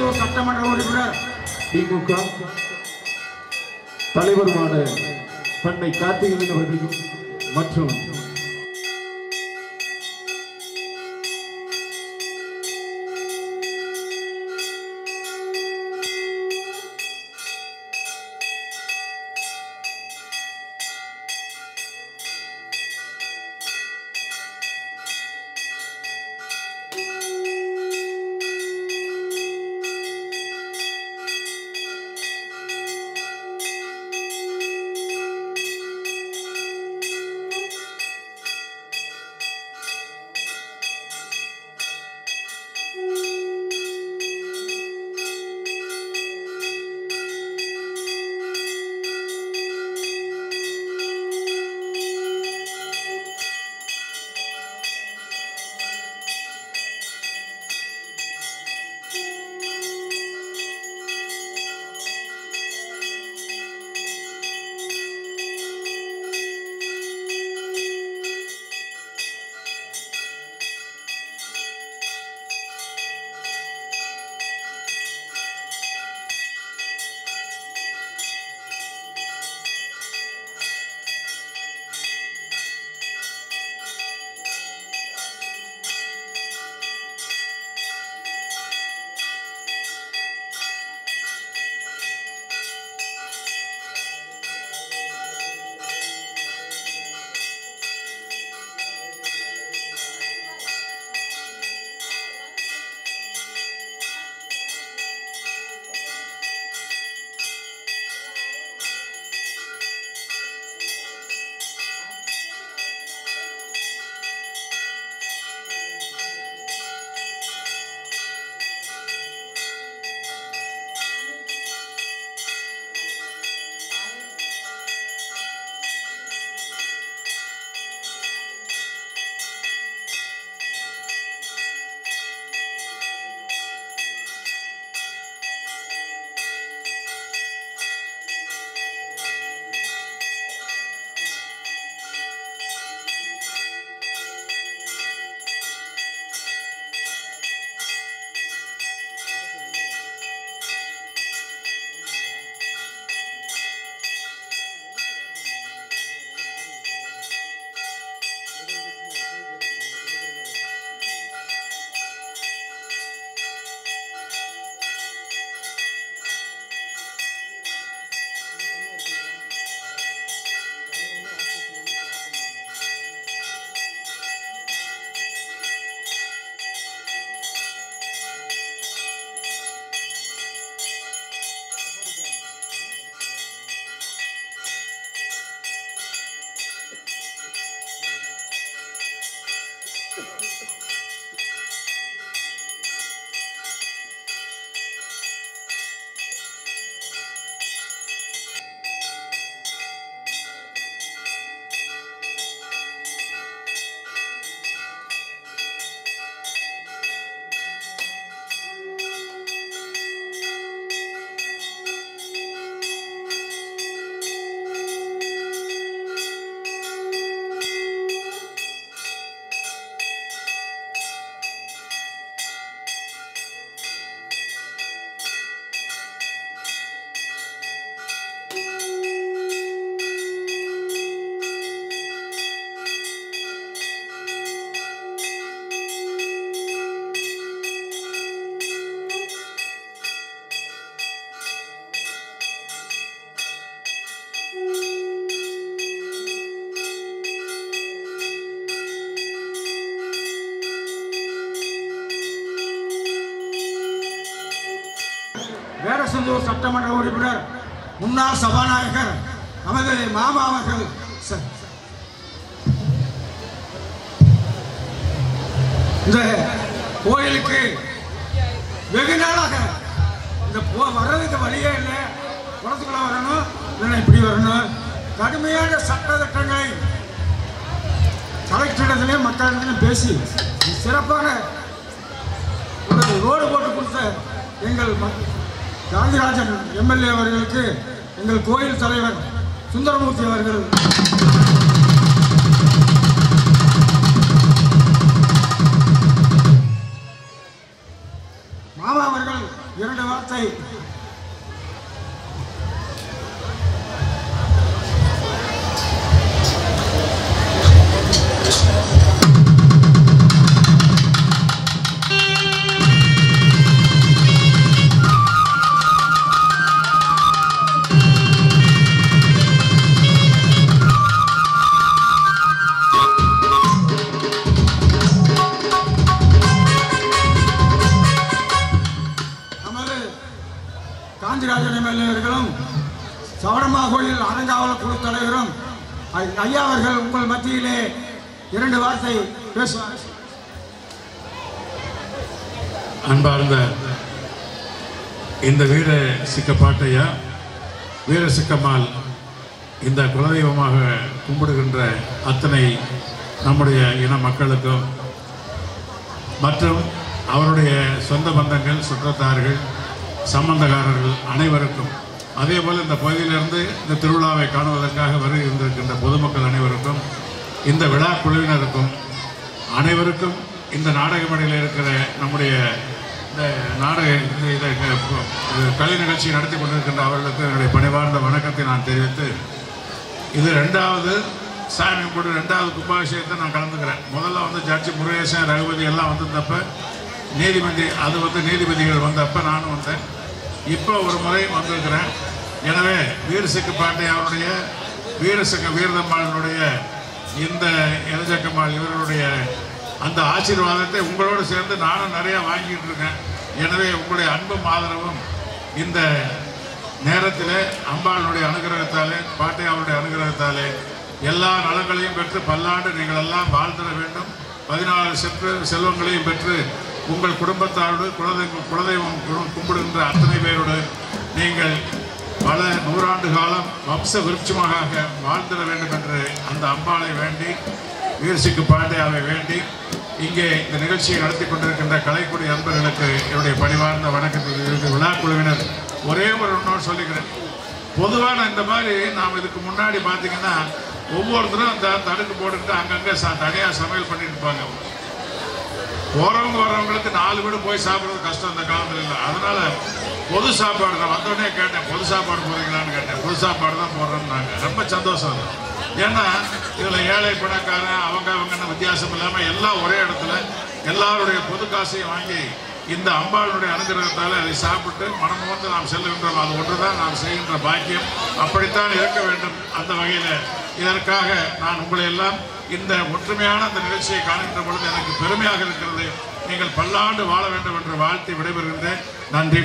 வேடசந்தூர் சட்டமன்ற உறுப்பினர் திமுக தலைவருமான பண்ணை கார்த்திகேயன் அவர்களையும் மற்றும் வேடசந்தூர் சட்டமன்ற உறுப்பினர் முன்னாள் சபாநாயகர் நமது மாமா அவர்கள் இந்த கோயிலுக்கு வெகு நாளாக இந்த வர்றதுக்கு வழியே இல்லை, குளத்துக்குள்ள வரணும் இல்லைன்னா இப்படி வரணும். கடுமையான சட்ட திட்டங்களை கலெக்டரிடத்திலே மக்களிடத்திலும் பேசி சிறப்பான ஒரு ரோடு போட்டு கொடுத்த எங்கள் காந்திராஜன் எம்எல்ஏ அவர்களுக்கு எங்கள் கோயில் தலைவர் சுந்தரமூர்த்தி அவர்கள் மாமா அவர்கள் 2 வார்த்தை காஞ்சிராஜன் எம்எல்ஏ அவர்களும் சவணமா கோயில் அறங்காவலர் குழு தலைவரும் ஐயா அவர்கள் உங்கள் மத்தியிலே 2 வார்த்தை பேசுவார். அன்பார்ந்த இந்த வீர சிக்கப்பாட்டையா வீர சிக்கம்மாள் இந்த குலதெய்வமாக கும்பிடுகின்ற அத்தனை நம்முடைய இன மக்களுக்கும் மற்றும் அவருடைய சொந்த பந்தங்கள் சுற்றத்தார்கள் சம்பந்தக்காரர்கள் அனைவருக்கும் அதேபோல் இந்த பகுதியிலிருந்து இந்த திருவிழாவை காணுவதற்காக வருகின்றிருக்கின்ற பொதுமக்கள் அனைவருக்கும் இந்த விழா குழுவினருக்கும் அனைவருக்கும் இந்த நாடக மேடையில் இருக்கிற நம்முடைய இந்த நாடக கலை நிகழ்ச்சி நடத்தி கொண்டிருக்கின்ற அவர்களுக்கு என்னுடைய பணிவார்ந்த வணக்கத்தை நான் தெரிவித்து இது 2வது சாமி கூட 2வது கும்பாபிஷேகத்தை நான் கலந்துக்கிறேன். முதல்ல வந்து ஜட்ஜி முருகேசன் ரகுபதி எல்லாம் வந்திருந்தப்ப நீதிபதிகள் வந்தப்ப நானும் வந்தேன். இப்போ ஒரு முறை வந்திருக்கிறேன். எனவே வீரசிக்கப்பாட்டை அவருடைய வீரதம்மாளுடைய இந்த இளஞ்சக்கம்மாள் இவர்களுடைய அந்த ஆசீர்வாதத்தை உங்களோடு சேர்ந்து நானும் நிறையா வாங்கிட்டு இருக்கேன். எனவே உங்களுடைய அன்பும் ஆதரவும் இந்த நேரத்தில் அம்பாளுடைய அனுகிரகத்தாலே பாட்டை அவருடைய அனுகிரகத்தாலே எல்லா நலங்களையும் பெற்று பல்லாண்டு நீங்கள் எல்லாம் வாழ்ந்திட வேண்டும். 14 செல்வங்களையும் பெற்று உங்கள் குடும்பத்தாரோடு குலதெய்வம் கும்பிடுகின்ற அத்தனை பேரோடு நீங்கள் பல 100 ஆண்டு காலம் வம்ச விருட்சமாக வாழ்ந்திட வேண்டும் என்று அந்த அம்பாளை வேண்டி வீரசிக்கு பாண்டியாவை வேண்டி இங்கே இந்த நிகழ்ச்சியை நடத்தி கொண்டிருக்கின்ற கலைக்குடி அன்பர்களுக்கு என்னுடைய பணிவார்ந்த வணக்கத்தில் விழா குழுவினர் ஒரே ஒரு ஒன்றோடு சொல்லிக்கிறேன். பொதுவான இந்த மாதிரி நாம் இதுக்கு முன்னாடி பார்த்தீங்கன்னா ஒவ்வொருத்தரும் இந்த தடுக்கு போட்டுக்கிட்டு அங்கங்கே தனியாக சமையல் பண்ணிட்டு இருப்பாங்க. வரவங்களுக்கு 4 வீடு போய் சாப்பிட்றது கஷ்டம் இந்த காலத்தில் இல்லை. அதனால பொது சாப்பாடு நான் வந்தோடனே கேட்டேன், பொது சாப்பாடு போகிறீங்களான்னு கேட்டேன். பொது சாப்பாடு தான் போடுறோம்னாங்க. ரொம்ப சந்தோஷம் அது. ஏன்னா இதில் ஏழை பணக்காரன் அவங்கன்னு வித்தியாசம் இல்லாமல் எல்லாம் ஒரே இடத்துல எல்லாருடைய பொது காசையும் வாங்கி இந்த அம்பாளுடைய அனுகிரகத்தால் அதை சாப்பிட்டு மனம் வந்து நாம் செல்லுகின்றோம். அது ஒன்று தான் நாம் செய்கின்ற பாக்கியம். அப்படித்தான் இருக்க வேண்டும். அந்த வகையில் இதற்காக நான் உங்களை எல்லாம் இந்த ஒற்றுமையான அந்த நிகழ்ச்சியை காணுகின்ற பொழுது எனக்கு பெருமையாக இருக்கிறது. நீங்கள் பல்லாண்டு வாழ வேண்டும் என்று வாழ்த்தி விடைபெறுகின்றேன். நன்றி.